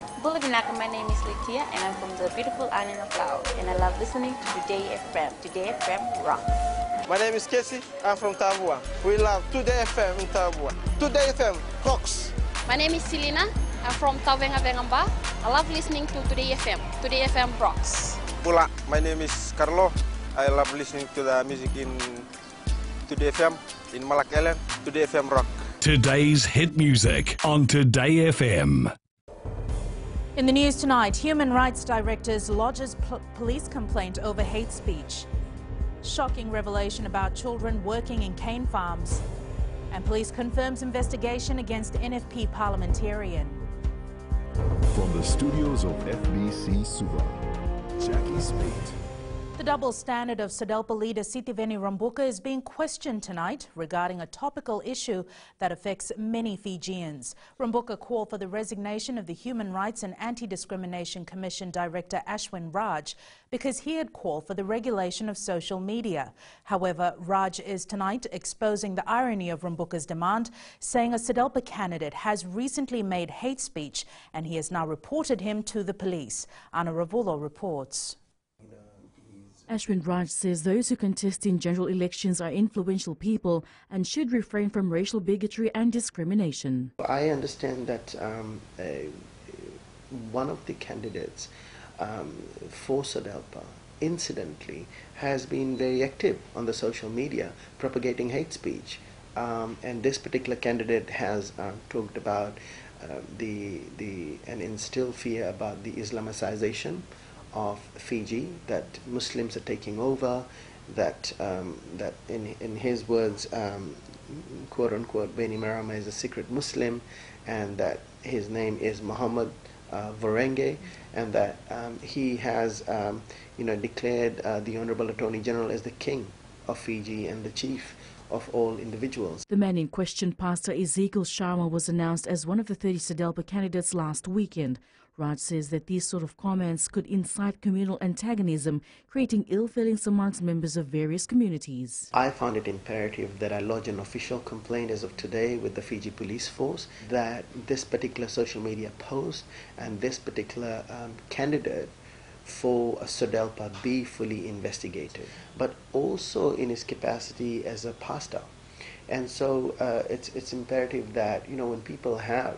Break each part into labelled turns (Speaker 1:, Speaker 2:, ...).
Speaker 1: My name is Litia and I'm from the beautiful island of Laos and I love listening to Today FM. Today FM rock.
Speaker 2: My name is Casey, I'm from Tabua. We love Today FM in Tabua. Today FM rocks.
Speaker 3: My name is Selina, I'm from Tauvenga-Vengamba. I love listening to Today FM. Today FM rocks.
Speaker 2: Pula, my name is Carlo. I love listening to the music in Today FM, in Malak Island. Today FM rock.
Speaker 4: Today's hit music on Today FM.
Speaker 5: In the news tonight, Human Rights Directors lodges police complaint over hate speech. Shocking revelation about children working in cane farms. And police confirms investigation against NFP parliamentarian.
Speaker 6: From the studios of FBC Suva, Jackie Spate.
Speaker 5: The double standard of SODELPA leader Sitiveni Rambuka is being questioned tonight regarding a topical issue that affects many Fijians. Rambuka called for the resignation of the Human Rights and Anti-Discrimination Commission Director Ashwin Raj because he had called for the regulation of social media. However, Raj is tonight exposing the irony of Rambuka's demand, saying a SODELPA candidate has recently made hate speech and he has now reported him to the police. Anna Ravulo reports.
Speaker 7: Ashwin Raj says those who contest in general elections are influential people and should refrain from racial bigotry and discrimination.
Speaker 8: I understand that one of the candidates for SODELPA, incidentally, has been very active on the social media propagating hate speech. And this particular candidate has talked about and instilled fear about the Islamicization of Fiji, that Muslims are taking over, that in his words, quote unquote, Beni Marama is a secret Muslim, and that his name is Muhammad Varenge, and that he has declared the Honorable Attorney General as the king of Fiji and the chief of all individuals.
Speaker 7: The man in question, Pastor Ezekiel Sharma, was announced as one of the 30 SODELPA candidates last weekend. Raj says that these sort of comments could incite communal antagonism, creating ill feelings amongst members of various communities.
Speaker 8: I found it imperative that I lodge an official complaint as of today with the Fiji Police Force that this particular social media post and this particular candidate for a SODELPA be fully investigated, but also in his capacity as a pastor. And so it's imperative that, when people have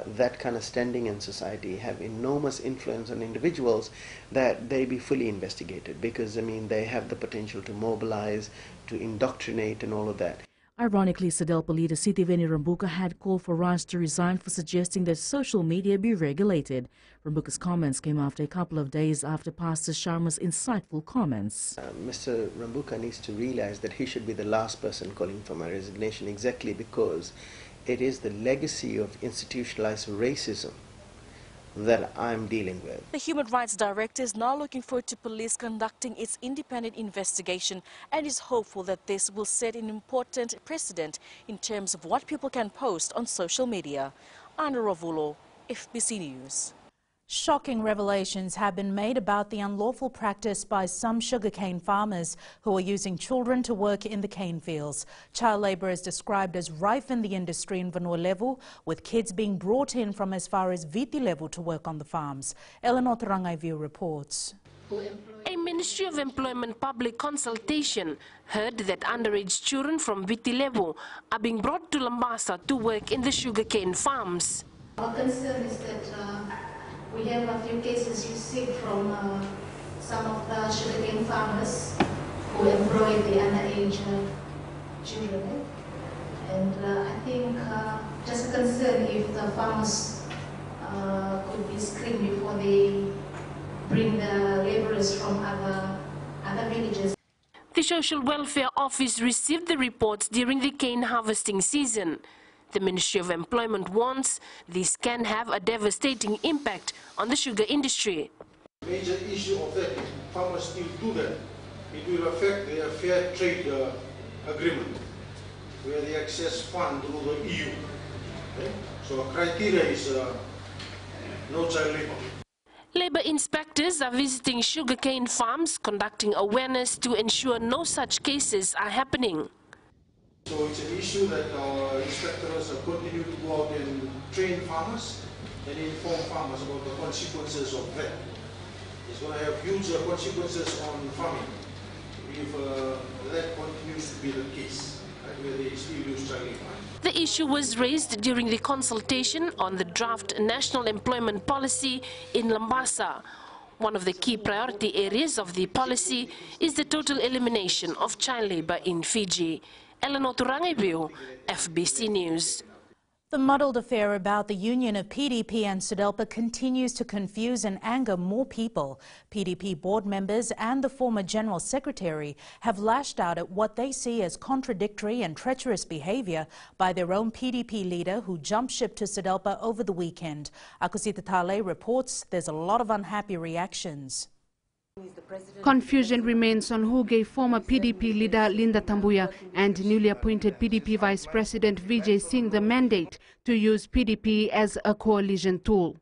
Speaker 8: that kind of standing in society, have enormous influence on individuals, that they be fully investigated, because they have the potential to mobilize, to indoctrinate and all of that.
Speaker 7: Ironically, SODELPA leader Sitiveni Rambuka had called for Raj to resign for suggesting that social media be regulated. Rambuka's comments came after a couple of days after Pastor Sharma's insightful comments.
Speaker 8: Mr. Rambuka needs to realize that he should be the last person calling for my resignation, exactly because it is the legacy of institutionalized racism that I'm dealing with.
Speaker 9: The Human Rights Director is now looking forward to police conducting its independent investigation and is hopeful that this will set an important precedent in terms of what people can post on social media. Anna Ravulo, FBC News.
Speaker 5: Shocking revelations have been made about the unlawful practice by some sugarcane farmers who are using children to work in the cane fields. Child labour is described as rife in the industry in Vanua level, with kids being brought in from as far as Viti level to work on the farms. Eleanor Tarangaiviu reports.
Speaker 10: A Ministry of Employment public consultation heard that underage children from Viti level are being brought to Lambasa to work in the sugarcane farms.
Speaker 11: Our concern is that we have a few cases received from some of the sugarcane farmers who employ the underage children. And I think just a concern if the farmers could be screened before they bring the laborers from other villages.
Speaker 10: The Social Welfare Office received the reports during the cane harvesting season. The Ministry of Employment warns this can have a devastating impact on the sugar industry.
Speaker 12: The major issue of that, if farmers still do that, it will affect their fair trade agreement, where they access funds through the EU. Okay? So criteria is no child labor.
Speaker 10: Labour inspectors are visiting sugarcane farms, conducting awareness to ensure no such cases are happening.
Speaker 12: So it's an issue that our inspectors continue to go out and train farmers and inform farmers about the consequences of that. It's going to have huge consequences on farming if that continues to be the case, right, where they still use child labour.
Speaker 10: The issue was raised during the consultation on the draft National Employment Policy in Lambasa. One of the key priority areas of the policy is the total elimination of child labor in Fiji. Eleanor Turangebiu, FBC News.
Speaker 5: The muddled affair about the union of PDP and SODELPA continues to confuse and anger more people. PDP board members and the former General Secretary have lashed out at what they see as contradictory and treacherous behaviour by their own PDP leader who jumped ship to SODELPA over the weekend. Akusita Tale reports there's a lot of unhappy reactions.
Speaker 13: Confusion remains on who gave former PDP leader Linda Tambuya and newly appointed PDP Vice President Vijay Singh the mandate to use PDP as a coalition tool.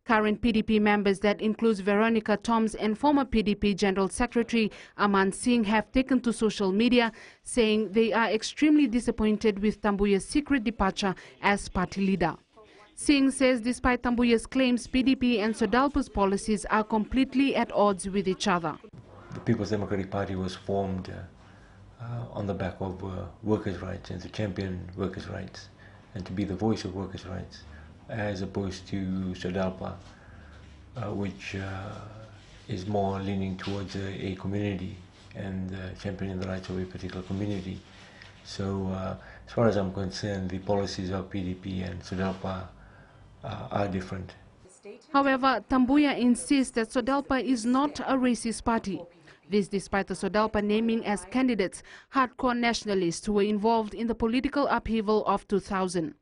Speaker 13: Current PDP members, that includes Veronica Toms and former PDP General Secretary Aman Singh, have taken to social media saying they are extremely disappointed with Tambuya's secret departure as party leader. Singh says despite Tambuya's claims, PDP and SODELPA's policies are completely at odds with each other.
Speaker 14: The People's Democratic Party was formed on the back of workers' rights and to champion workers' rights and to be the voice of workers' rights, as opposed to SODELPA, which is more leaning towards a community and championing the rights of a particular community. So as far as I'm concerned, the policies of PDP and SODELPA are different.
Speaker 13: However, Tambuya insists that SODELPA is not a racist party. This despite the SODELPA naming as candidates hardcore nationalists who were involved in the political upheaval of 2000.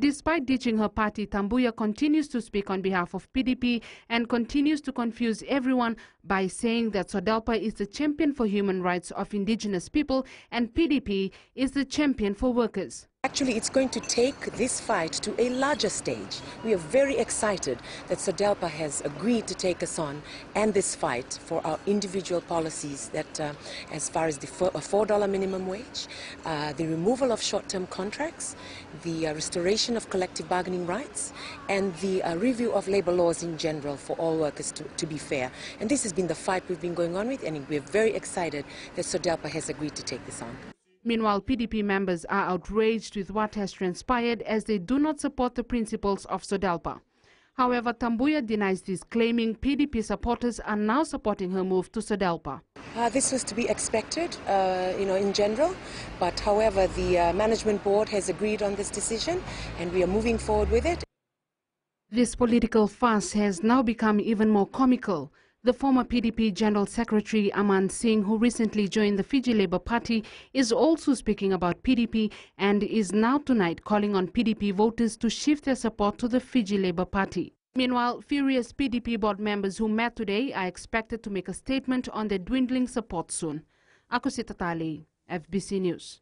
Speaker 13: Despite ditching her party, Tambuya continues to speak on behalf of PDP and continues to confuse everyone by saying that SODELPA is the champion for human rights of indigenous people and PDP is the champion for workers.
Speaker 15: Actually, it's going to take this fight to a larger stage. We are very excited that SODELPA has agreed to take us on and this fight for our individual policies that as far as the $4 minimum wage, the removal of short-term contracts, the restoration of collective bargaining rights, and the review of labor laws in general for all workers to be fair. And this has been the fight we've been going on with, and we're very excited that SODELPA has agreed to take this on.
Speaker 13: Meanwhile, PDP members are outraged with what has transpired as they do not support the principles of SODELPA. However, Tambuya denies this, claiming PDP supporters are now supporting her move to SODELPA.
Speaker 15: This was to be expected, in general, but however, the management board has agreed on this decision and we are moving forward with it.
Speaker 13: This political farce has now become even more comical. The former PDP General Secretary Aman Singh, who recently joined the Fiji Labour Party, is also speaking about PDP and is now tonight calling on PDP voters to shift their support to the Fiji Labour Party. Meanwhile, furious PDP board members who met today are expected to make a statement on their dwindling support soon. Akusita Tale, FBC News.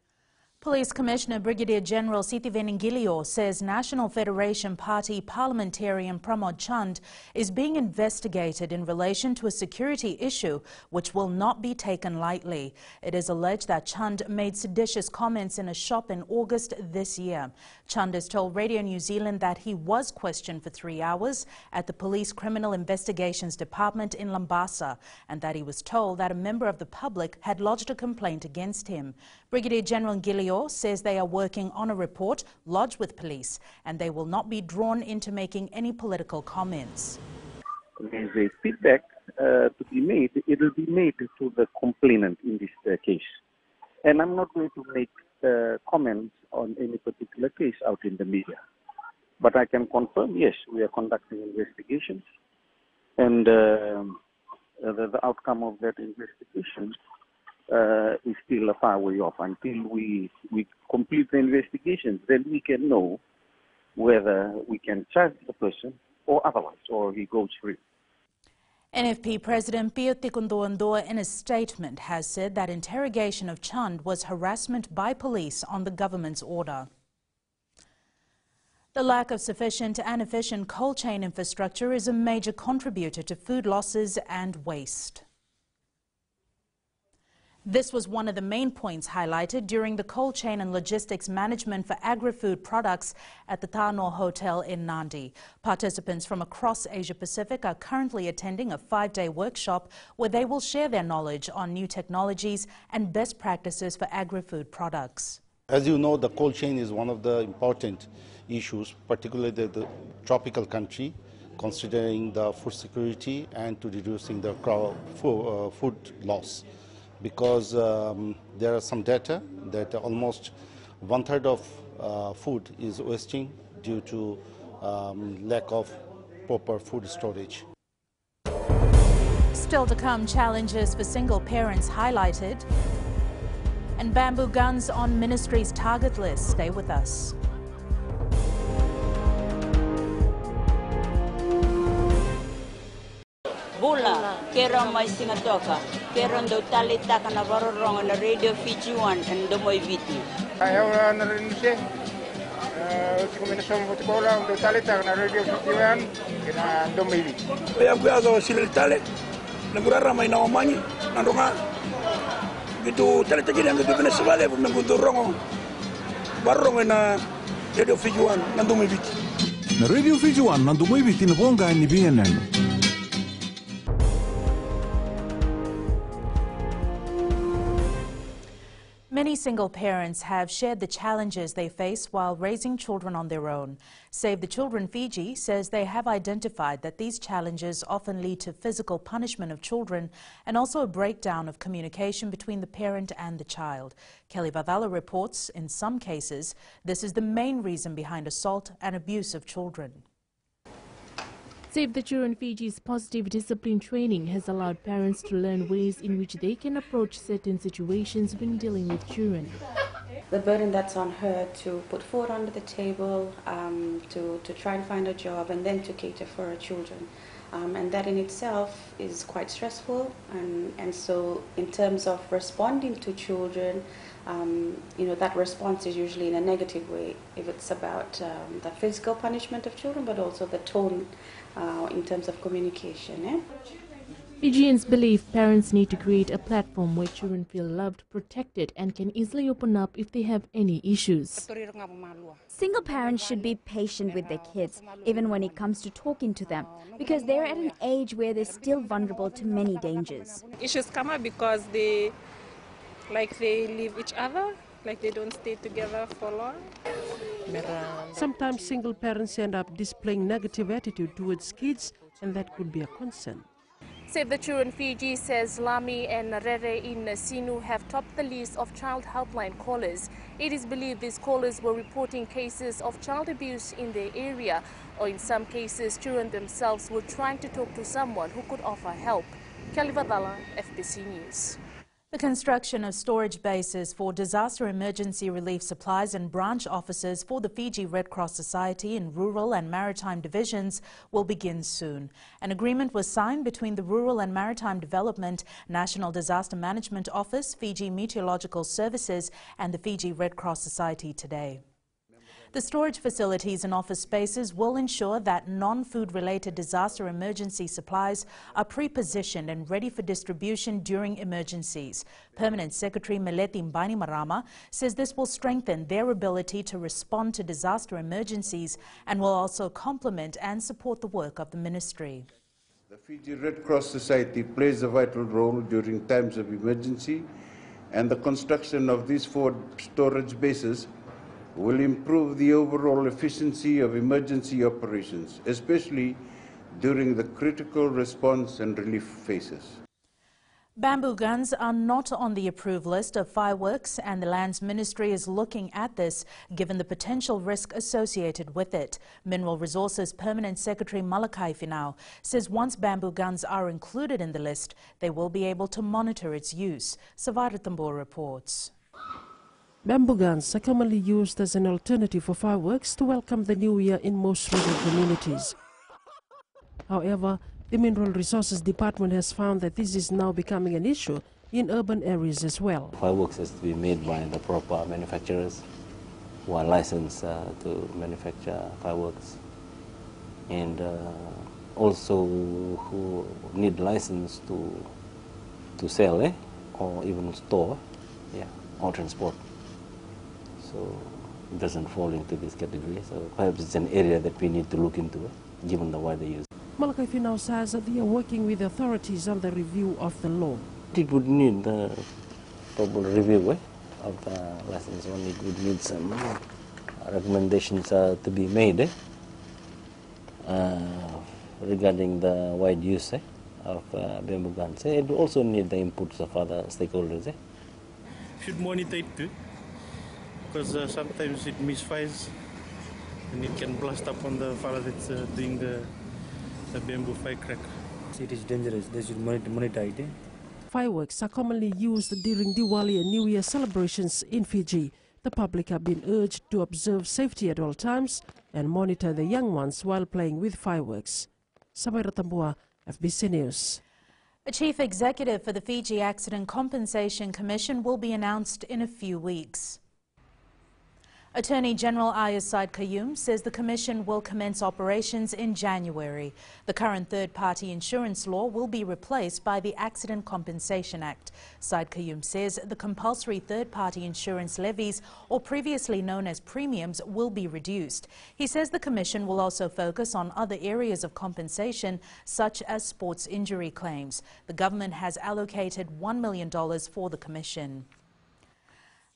Speaker 5: Police Commissioner Brigadier General Sitiveni Ngilio says National Federation Party parliamentarian Pramod Chand is being investigated in relation to a security issue which will not be taken lightly. It is alleged that Chand made seditious comments in a shop in August this year. Chand has told Radio New Zealand that he was questioned for 3 hours at the Police Criminal Investigations Department in Lambasa and that he was told that a member of the public had lodged a complaint against him. Brigadier General Ngilio says they are working on a report lodged with police and they will not be drawn into making any political comments.
Speaker 16: There's a feedback to be made. It will be made to the complainant in this case. And I'm not going to make comments on any particular case out in the media. But I can confirm, yes, we are conducting investigations. And the outcome of that investigation is still a far way off. Until we complete the investigations, then we can know whether we can charge the person or otherwise, or he goes free.
Speaker 5: NFP President Pio Tikundoandoa in a statement has said that interrogation of Chand was harassment by police on the government's order. The lack of sufficient and efficient cold chain infrastructure is a major contributor to food losses and waste. This was one of the main points highlighted during the cold chain and logistics management for agri-food products at the Turmoil Hotel in Nandi. Participants from across Asia-Pacific are currently attending a 5-day workshop where they will share their knowledge on new technologies and best practices for agri-food products.
Speaker 17: As you know, the cold chain is one of the important issues, particularly the tropical country, considering the food security and to reducing the food loss. Because there are some data that almost 1/3 of food is wasting due to lack of proper food storage.
Speaker 5: Still to come, challenges for single parents highlighted, and bamboo guns on ministry's target list. Stay with us.
Speaker 18: Bula, kera mai singatoka, kera ndo talita kana varorong na radio Fiji 1 and ndo moi viti.
Speaker 19: Ayaw na rin siya. Uti ko minasong buti ko lang ndo talita kana radio Fiji 1 kina ndo moi viti.
Speaker 20: Ayaw ko yazo sila tale, nagurara may nawamanyi, nandunga. Gitu talita gini ang gitu pinasibale, nagudurong barong na radio Fiji 1 nando moi viti.
Speaker 6: Na radio Fiji 1 nando moi viti na bonga ni BNN.
Speaker 5: Many single parents have shared the challenges they face while raising children on their own. Save the Children Fiji says they have identified that these challenges often lead to physical punishment of children and also a breakdown of communication between the parent and the child. Kelly Badala reports in some cases this is the main reason behind assault and abuse of children.
Speaker 7: Save the Children Fiji's positive discipline training has allowed parents to learn ways in which they can approach certain situations when dealing with children.
Speaker 21: The burden that's on her to put food under the table, to try and find a job and then to cater for her children. And that in itself is quite stressful. And so in terms of responding to children, that response is usually in a negative way if it's about the physical punishment of children, but also the tone in terms of communication.
Speaker 7: Fijians believe parents need to create a platform where children feel loved, protected, and can easily open up if they have any issues.
Speaker 22: Single parents should be patient with their kids, even when it comes to talking to them, because they're at an age where they're still vulnerable to many dangers.
Speaker 23: Issues come up because they leave each other, like they don't stay together for long.
Speaker 24: Sometimes single parents end up displaying negative attitude towards kids, and that could be a concern.
Speaker 9: Save the Children Fiji says Lami and Rere in Sinu have topped the list of child helpline callers. It is believed these callers were reporting cases of child abuse in their area, or in some cases children themselves were trying to talk to someone who could offer help. Kelly Vadala, FBC News.
Speaker 5: The construction of storage bases for disaster emergency relief supplies and branch offices for the Fiji Red Cross Society in rural and maritime divisions will begin soon. An agreement was signed between the Rural and Maritime Development, National Disaster Management Office, Fiji Meteorological Services and the Fiji Red Cross Society today. The storage facilities and office spaces will ensure that non-food related disaster emergency supplies are pre-positioned and ready for distribution during emergencies. Permanent Secretary Meleti Mbani-Marama says this will strengthen their ability to respond to disaster emergencies and will also complement and support the work of the ministry.
Speaker 25: The Fiji Red Cross Society plays a vital role during times of emergency, and the construction of these 4 storage bases will improve the overall efficiency of emergency operations, especially during the critical response and relief phases.
Speaker 5: Bamboo guns are not on the approved list of fireworks, and the Lands Ministry is looking at this given the potential risk associated with it. Mineral Resources Permanent Secretary Malakai Finau says once bamboo guns are included in the list, they will be able to monitor its use. Savara Tambor reports.
Speaker 24: Bamboo guns are commonly used as an alternative for fireworks to welcome the new year in most rural communities. However, the Mineral Resources Department has found that this is now becoming an issue in urban areas as well.
Speaker 26: Fireworks has to be made by the proper manufacturers who are licensed to manufacture fireworks, and also who need license to sell or even store, or transport. So it doesn't fall into this category. So perhaps it's an area that we need to look into, given the wider use.
Speaker 24: Malakai Finau says that they are working with authorities on the review of the law.
Speaker 26: It would need the proper review of the license one. It would need some recommendations to be made regarding the wide use of bamboo guns. It also need the inputs of other stakeholders.
Speaker 1: Should monitor it too, because sometimes it misfires and it can blast up on the fire that's doing the bamboo firecracker.
Speaker 2: It is dangerous. They should monitor it.
Speaker 24: Fireworks are commonly used during Diwali and New Year celebrations in Fiji. The public have been urged to observe safety at all times and monitor the young ones while playing with fireworks. Sabaira Tambua, FBC News.
Speaker 5: A chief executive for the Fiji Accident Compensation Commission will be announced in a few weeks. Attorney General Ayaz Said Qayyum says the Commission will commence operations in January. The current third-party insurance law will be replaced by the Accident Compensation Act. Said Qayyum says the compulsory third-party insurance levies, or previously known as premiums, will be reduced. He says the Commission will also focus on other areas of compensation, such as sports injury claims. The government has allocated $1 million for the Commission.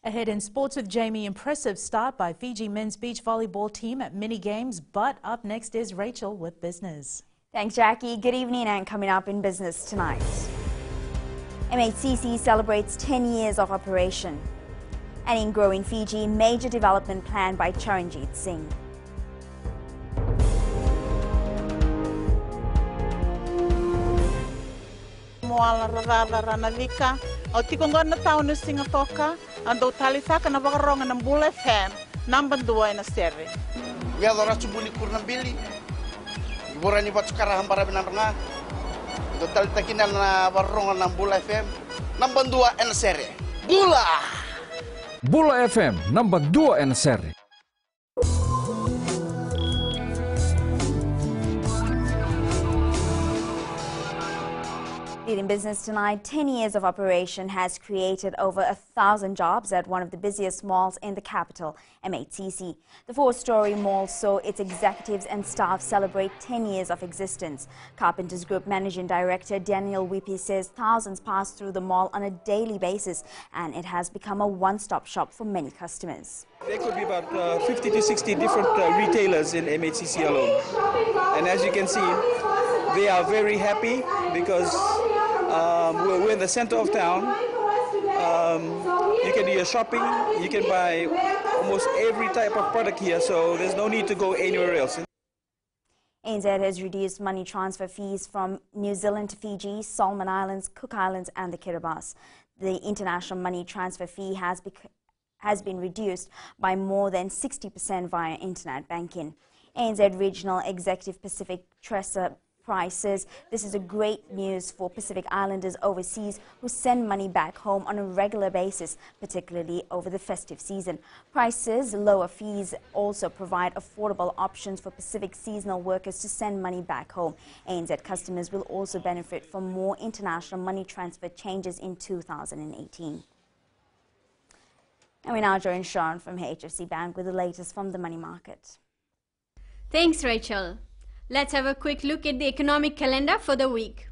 Speaker 5: Ahead in sports with Jamie, impressive start by Fiji men's beach volleyball team at mini games, but up next is Rachel with business.
Speaker 22: Thanks, Jackie. Good evening, and coming up in business tonight. MHCC celebrates 10 years of operation. And in growing Fiji, major development plan by Charanjit Singh.
Speaker 3: Moala rarada ranavika, o tikongona taunu singatoka, ando talitaka na wakaronga ng Bula FM, number 2 na seri.
Speaker 4: Ya dora chubuli kurnambili, ibora ni batukara hambara binaranga, do talitakina na wakaronga ng Bula FM, number 2 na seri. Bula!
Speaker 8: Bula FM, number 2 na seri.
Speaker 22: In business tonight, 10 years of operation has created over 1,000 jobs at one of the busiest malls in the capital, MHCC. The 4-story mall saw its executives and staff celebrate 10 years of existence. Carpenters Group Managing Director Daniel Whippy says thousands pass through the mall on a daily basis, and it has become a one-stop shop for many customers.
Speaker 11: There could be about 50 to 60 different retailers in MHCC alone. And as you can see, they are very happy because we're in the center of town. You can do your shopping, you can buy almost every type of product here, so there's no need to go anywhere else.
Speaker 22: ANZ has reduced money transfer fees from New Zealand to Fiji, Solomon Islands, Cook Islands and the Kiribati. The international money transfer fee has been reduced by more than 60% via internet banking. ANZ Regional Executive Pacific Tressa Price says this is a great news for Pacific Islanders overseas who send money back home on a regular basis, particularly over the festive season. Price says lower fees also provide affordable options for Pacific seasonal workers to send money back home. ANZ customers will also benefit from more international money transfer changes in 2018. And we now join Sean from HFC Bank with the latest from the money market.
Speaker 27: Thanks, Rachel. Let's have a quick look at the economic calendar for the week.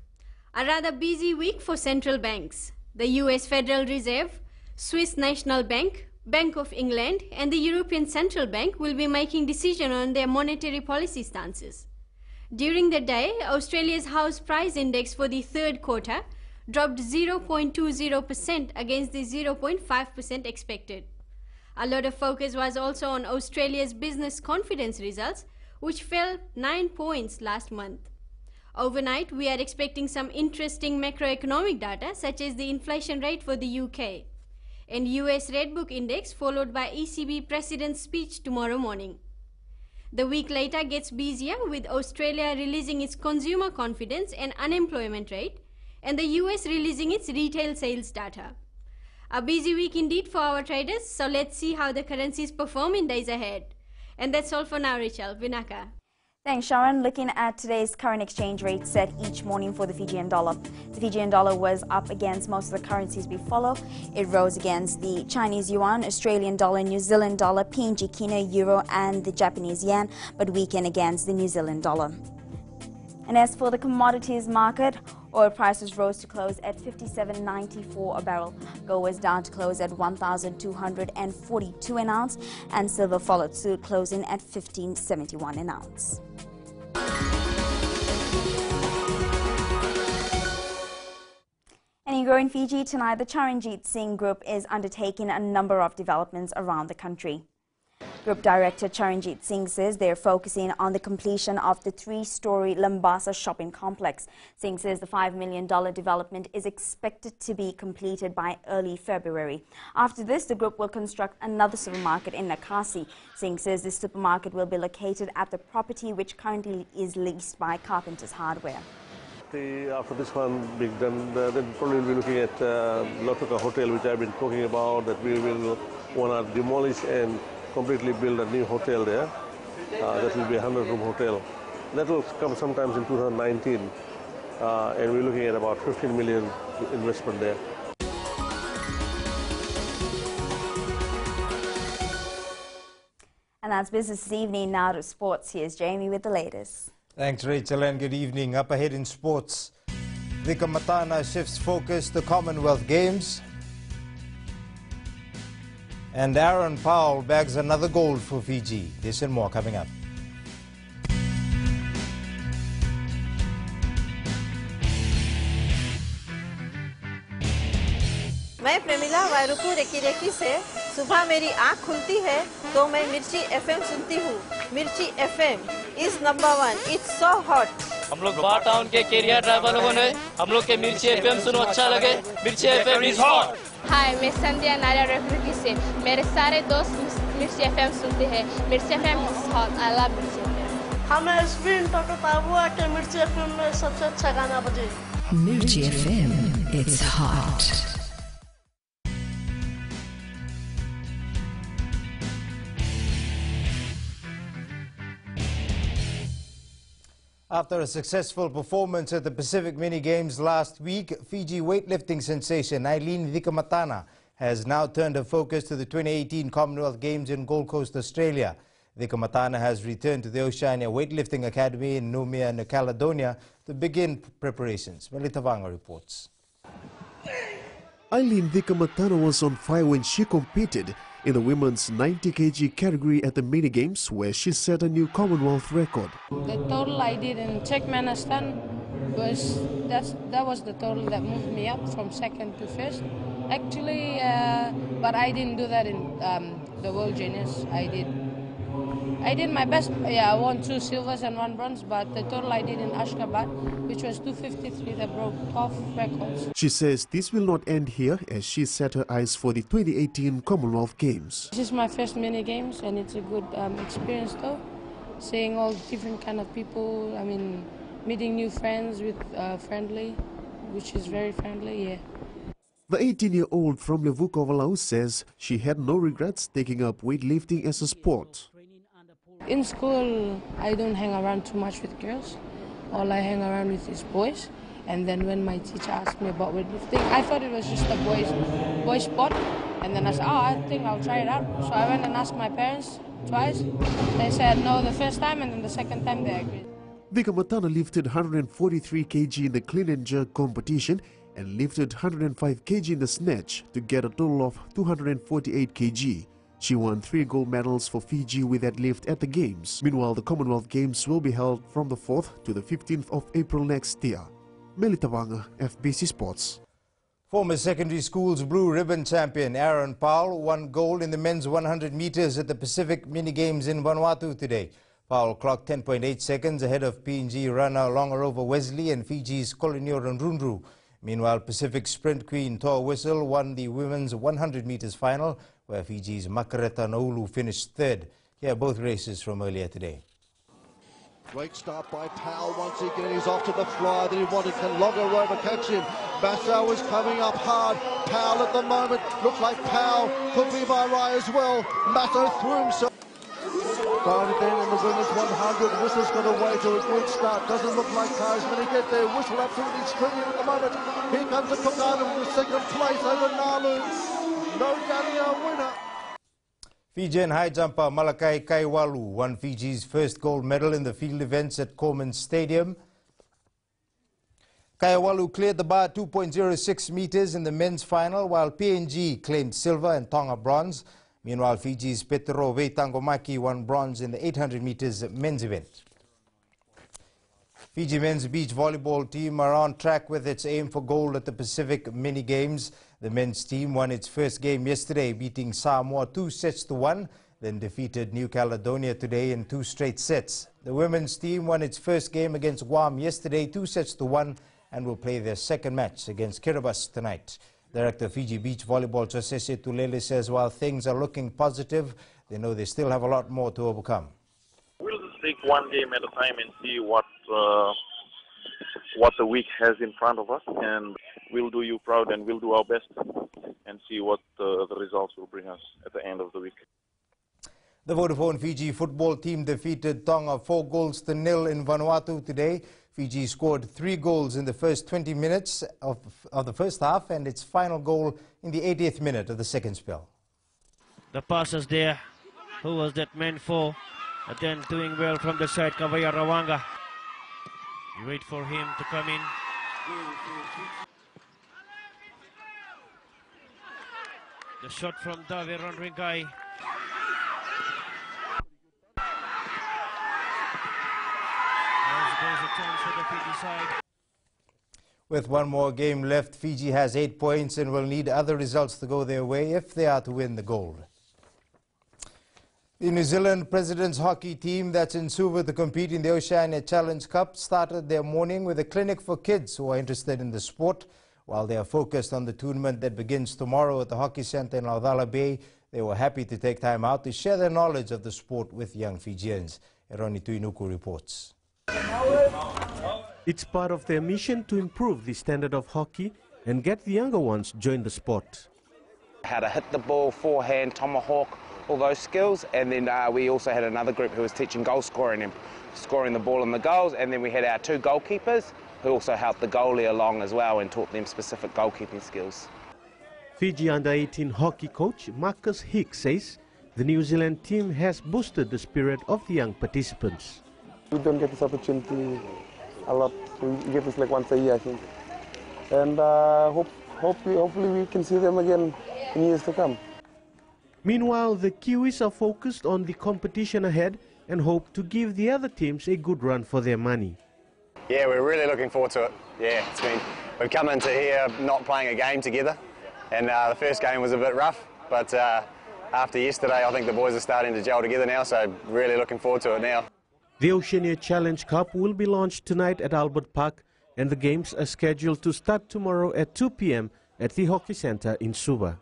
Speaker 27: A rather busy week for central banks. The US Federal Reserve, Swiss National Bank, Bank of England and the European Central Bank will be making decisions on their monetary policy stances. During the day, Australia's house price index for the third quarter dropped 0.20% against the 0.5% expected. A lot of focus was also on Australia's business confidence results, which fell 9 points last month. Overnight, we are expecting some interesting macroeconomic data, such as the inflation rate for the UK, and US Redbook Index, followed by ECB President's speech tomorrow morning. The week later gets busier, with Australia releasing its consumer confidence and unemployment rate, and the US releasing its retail sales data. A busy week indeed for our traders, so let's see how the currencies perform in days ahead. And that's all for now, Rachel. Vinaka.
Speaker 22: Thanks, Sharon. Looking at today's current exchange rate set each morning for the Fijian dollar. The Fijian dollar was up against most of the currencies we follow. It rose against the Chinese yuan, Australian dollar, New Zealand dollar, PNG Kina, euro, and the Japanese yen, but weakened against the New Zealand dollar. And as for the commodities market, oil prices rose to close at $57.94 a barrel. Gold was down to close at $1,242 an ounce, and silver followed suit, closing at $15.71 an ounce. And in growing Fiji tonight, the Charanjit Singh Group is undertaking a number of developments around the country. Group Director Charanjit Singh says they're focusing on the completion of the 3-story Lambasa shopping complex. Singh says the $5 million development is expected to be completed by early February. After this, the group will construct another supermarket in Nakasi. Singh says this supermarket will be located at the property which currently is leased by Carpenter's Hardware.
Speaker 10: After this one being done, then probably we'll be looking at Lotoka Hotel, which I've been talking about, that we will want to demolish and completely build a new hotel there. That will be a 100-room hotel. That will come sometimes in 2019, and we're looking at about 15 million investment there.
Speaker 22: And that's business this evening. Now to sports. Here's Jamie with the latest.
Speaker 12: Thanks, Rachel, and good evening. Up ahead in sports, Vikamatana shifts focus to Commonwealth Games. And Aaron Powell bags another gold for Fiji. This and more coming up.
Speaker 13: मैं Premila वायरुकू recce recce से सुबह मेरी आँख खुलती है तो मैं मिर्ची एफएम सुनती हूँ. मिर्ची FM is number 1. It's so hot.
Speaker 14: हम लोग बार टाउन के कैरियर ड्राइवर लोगों ने हम लोग के मिर्ची एफएम सुनो अच्छा लगे. मिर्ची एफएम is hot.
Speaker 15: हाय, मैं संध्या नारियल रेकी से मेरे सारे दोस्त मिर्ची एफएम सुनते हैं. मिर्ची FM is hot. I love मिर्ची एफएम.
Speaker 13: हमें स्क्रीन टॉक हुआ कि मिर्ची एफएम में सबसे अच्छा गाना बजे.
Speaker 16: मिर्ची FM, it's hot.
Speaker 12: After a successful performance at the Pacific Mini Games last week, Fiji weightlifting sensation Eileen Vikamatana has now turned her focus to the 2018 Commonwealth Games in Gold Coast, Australia. Vikamatana has returned to the Oceania Weightlifting Academy in Noumea, New Caledonia to begin preparations. Melita Vanga reports.
Speaker 17: Eileen Vikamatana was on fire when she competed in the women's 90 kg category at the mini games, where she set a new Commonwealth record.
Speaker 28: The total I did in Turkmenistan was that was the total that moved me up from second to first. Actually, but I didn't do that in the World Juniors. I did my best. Yeah, I won 2 silvers and 1 bronze, but the total I did in Ashgabat, which was 253, that broke 12 records.
Speaker 17: She says this will not end here, as she set her eyes for the 2018 Commonwealth Games.
Speaker 28: This is my first mini games, and it's a good experience though. Seeing all different kind of people, I mean, meeting new friends with friendly, which is very friendly, yeah.
Speaker 17: The 18-year-old from Levukovalau says she had no regrets taking up weightlifting as a sport.
Speaker 28: In school, I don't hang around too much with girls. All I hang around with is boys. And then when my teacher asked me about weightlifting, I thought it was just a boys sport. And then I said, oh, I think I'll try it out. So I went and asked my parents twice. They said no the first time, and then the second time they agreed.
Speaker 17: Vikamatana lifted 143 kg in the clean and jerk competition and lifted 105 kg in the snatch to get a total of 248 kg. She won 3 gold medals for Fiji with that lift at the Games. Meanwhile, the Commonwealth Games will be held from the 4th to the 15th of April next year. Melita Vanga, FBC Sports.
Speaker 12: Former secondary school's blue ribbon champion Aaron Powell won gold in the men's 100 meters at the Pacific Mini Games in Vanuatu today. Powell clocked 10.8 seconds ahead of PNG runner Longarova Wesley and Fiji's Kolinior Nrunru. Meanwhile, Pacific sprint queen Toa Whistle won the women's 100 meters final, where Fiji's Makareta Naulu finished 3rd. Here are both races from earlier today.
Speaker 29: Great start by Powell once again. He's off to the fly that he wanted. Can Longarova catch him? Basso is coming up hard. Powell at the moment. Looks like Powell could be by Rai as well. Basso threw himself. Started then in the women's 100. Whistle's got away to a good start. Doesn't look like Kai's going to get there. Whistle absolutely stringing at the moment. Here comes the Cook Island with second place over Nalu. No Dania winner.
Speaker 12: Fijian high jumper Malakai Kaiwalu won Fiji's first gold medal in the field events at Coleman Stadium. Kaiwalu cleared the bar 2.06 meters in the men's final, while PNG claimed silver and Tonga bronze. Meanwhile, Fiji's Petero Veitangomaki won bronze in the 800 meters men's event. Fiji men's beach volleyball team are on track with its aim for gold at the Pacific Mini Games. The men's team won its first game yesterday, beating Samoa 2-1, then defeated New Caledonia today in 2 straight sets. The women's team won its first game against Guam yesterday, 2-1, and will play their second match against Kiribati tonight. Director of Fiji Beach Volleyball Josese Tulele says while things are looking positive, they know they still have a lot more to overcome.
Speaker 6: We'll just take one game at a time and see what the week has in front of us, and we'll do you proud and we'll do our best and see what the results will bring us at the end of the week.
Speaker 12: The Vodafone Fiji football team defeated Tonga 4-0 in Vanuatu today. Fiji scored 3 goals in the first 20 minutes of the first half and its final goal in the 80th minute of the second spell.
Speaker 7: The passes there. Who was that man for? But then doing well from the side, Kavaya Rawanga. You wait for him to come in. The shot from Dave Ronringai. There's a chance for the Fiji side.
Speaker 12: With one more game left, Fiji has 8 points and will need other results to go their way if they are to win the gold. The New Zealand President's hockey team that's in Suva to compete in the Oceania Challenge Cup started their morning with a clinic for kids who are interested in the sport. While they are focused on the tournament that begins tomorrow at the Hockey Centre in Laudala Bay, they were happy to take time out to share their knowledge of the sport with young Fijians. Eroni Tuinuku reports.
Speaker 9: It's part of their mission to improve the standard of hockey and get the younger ones join the sport.
Speaker 18: How to hit the ball, forehand, tomahawk, all those skills, and then we also had another group who was teaching goal scoring and scoring the ball in the goals, and then we had our 2 goalkeepers who also helped the goalie along as well and taught them specific goalkeeping skills.
Speaker 9: Fiji under-18 hockey coach Marcus Hicks says the New Zealand team has boosted the spirit of the young participants.
Speaker 19: We don't get this opportunity a lot. We get this like once a year, I think. And hopefully we can see them again in years to come.
Speaker 9: Meanwhile, the Kiwis are focused on the competition ahead and hope to give the other teams a good run for their money.
Speaker 20: Yeah, we're really looking forward to it. Yeah, we've come into here not playing a game together, and the first game was a bit rough, but after yesterday I think the boys are starting to gel together now, so really looking forward to it now.
Speaker 9: The Oceania Challenge Cup will be launched tonight at Albert Park, and the games are scheduled to start tomorrow at 2 p.m. at the Hockey Centre in Suva.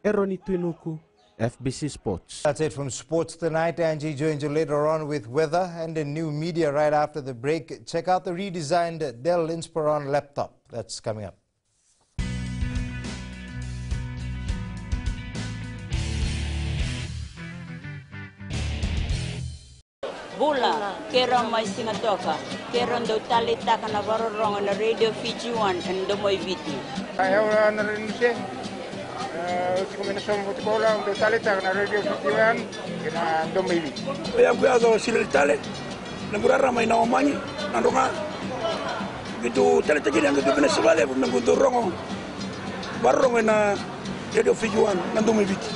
Speaker 9: Eroni Tuinuku, FBC Sports.
Speaker 12: That's it from sports tonight. Angie joins you later on with weather and the new media right after the break. Check out the redesigned Dell Inspiron laptop. That's coming up.
Speaker 21: Bula, kera mai singa toka, kera ndo tali taka na warorong na Radio Fiji 1 and ndo moi viti.
Speaker 23: Ayaw na rin siya. Usi kombinasyon mo tikola ndo tali taka na Radio Fiji 1 kina ndo moi viti.
Speaker 25: Ayaw ko yazo sila tali, nagurara may nawamanyi, nandunga. Gitu tali taki na gitu pinasibale, nagundo rongo, warong na Radio Fiji 1 ndo moi viti.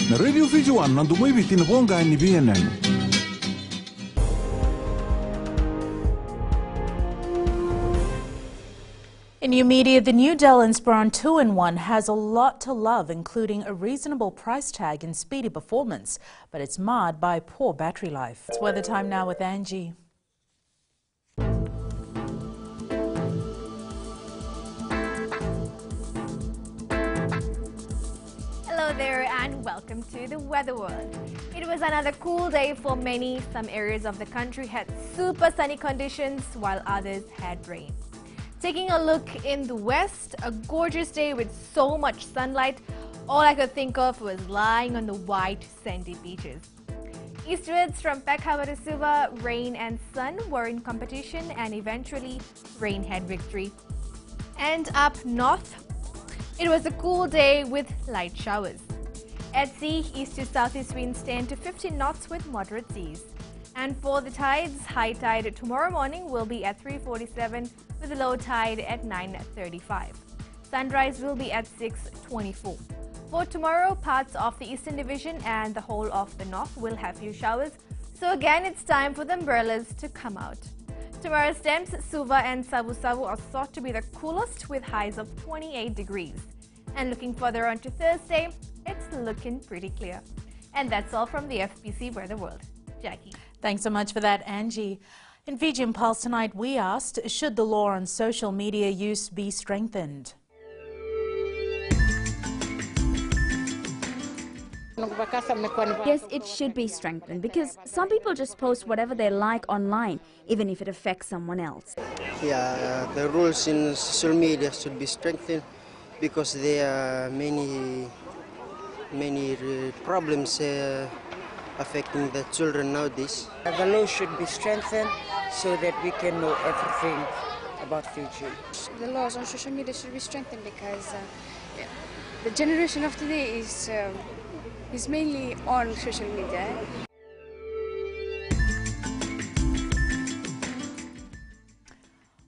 Speaker 30: Na Radio Fiji 1 ndo moi viti na ponga ni BNN.
Speaker 5: In new media, the new Dell Inspiron 2-in-1 has a lot to love, including a reasonable price tag and speedy performance, but it's marred by poor battery life. It's weather time now with Angie.
Speaker 31: Hello there and welcome to the Weather World. It was another cool day for many. Some areas of the country had super sunny conditions while others had rain. Taking a look in the west, a gorgeous day with so much sunlight. All I could think of was lying on the white sandy beaches. Eastwards from Pekhava to Suva, rain and sun were in competition and eventually rain had victory. And up north, it was a cool day with light showers. At sea, east to southeast winds 10 to 15 knots with moderate seas. And for the tides, high tide tomorrow morning will be at 3:47 with a low tide at 9:35. Sunrise will be at 6:24. For tomorrow, parts of the Eastern Division and the whole of the North will have few showers. So again, it's time for the umbrellas to come out. Tomorrow's temps, Suva and Savu Savu are thought to be the coolest with highs of 28 degrees. And looking further on to Thursday, it's looking pretty clear. And that's all from the FBC Weather World. Jackie.
Speaker 5: Thanks so much for that, Angie. In Fijian Pulse tonight, we asked, should the law on social media use be strengthened?
Speaker 1: Yes, it should be strengthened because some people just post whatever they like online, even if it affects someone else.
Speaker 2: Yeah, the rules in social media should be strengthened because there are many problems affecting the children nowadays.
Speaker 3: The law should be strengthened so that we can know everything about Fiji.
Speaker 4: The laws on social media should be strengthened because the generation of today is mainly on social media.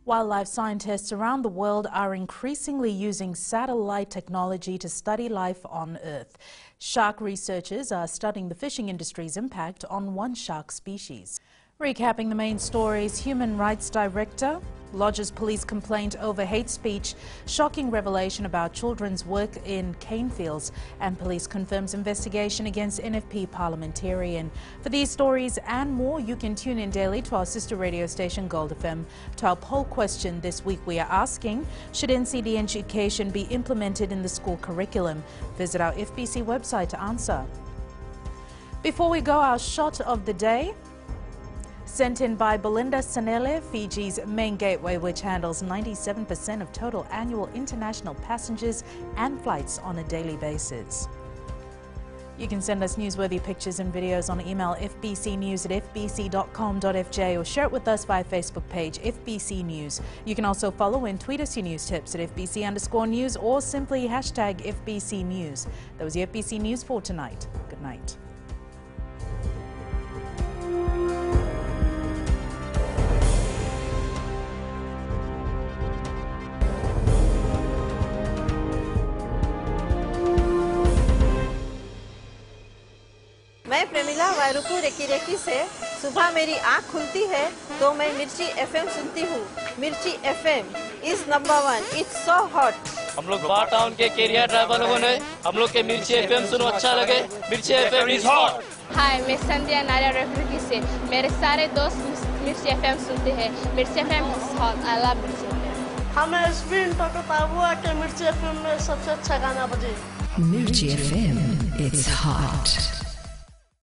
Speaker 5: Wildlife scientists around the world are increasingly using satellite technology to study life on Earth. Shark researchers are studying the fishing industry's impact on one shark species. Recapping the main stories, Human Rights Director lodges police complaint over hate speech, shocking revelation about children's work in cane fields, and police confirms investigation against NFP parliamentarian. For these stories and more, you can tune in daily to our sister radio station Gold FM. To our poll question this week, we are asking, should NCD education be implemented in the school curriculum? Visit our FBC website to answer. Before we go, our shot of the day, sent in by Belinda Sanele, Fiji's main gateway, which handles 97% of total annual international passengers and flights on a daily basis. You can send us newsworthy pictures and videos on email fbcnews@fbc.com.fj or share it with us via Facebook page FBC News. You can also follow and tweet us your news tips at FBC_news or simply hashtag FBC News. That was your FBC News for tonight. Good night.
Speaker 13: मैं Premila वायरुकू recce से सुबह मेरी आँख खुलती है तो मैं मिर्ची FM सुनती हूँ। मिर्ची FM is number 1. It's so hot.
Speaker 14: हम लोग बार टाउन के कैरियर ड्राइवर लोगों ने हम लोग के मिर्ची FM सुनो अच्छा लगे। मिर्ची FM is hot.
Speaker 15: हाय, मैं संध्या नारियल रेफ्रिजरेटर से मेरे सारे दोस्त मिर्ची FM सुनते हैं। मिर्ची FM is hot. I love मिर्ची FM.
Speaker 8: हमें स्पिन पकड़ता हुआ कि मिर्ची FM में सबसे अच्छा गाना बजे।
Speaker 16: Mirchi FM, it's hot.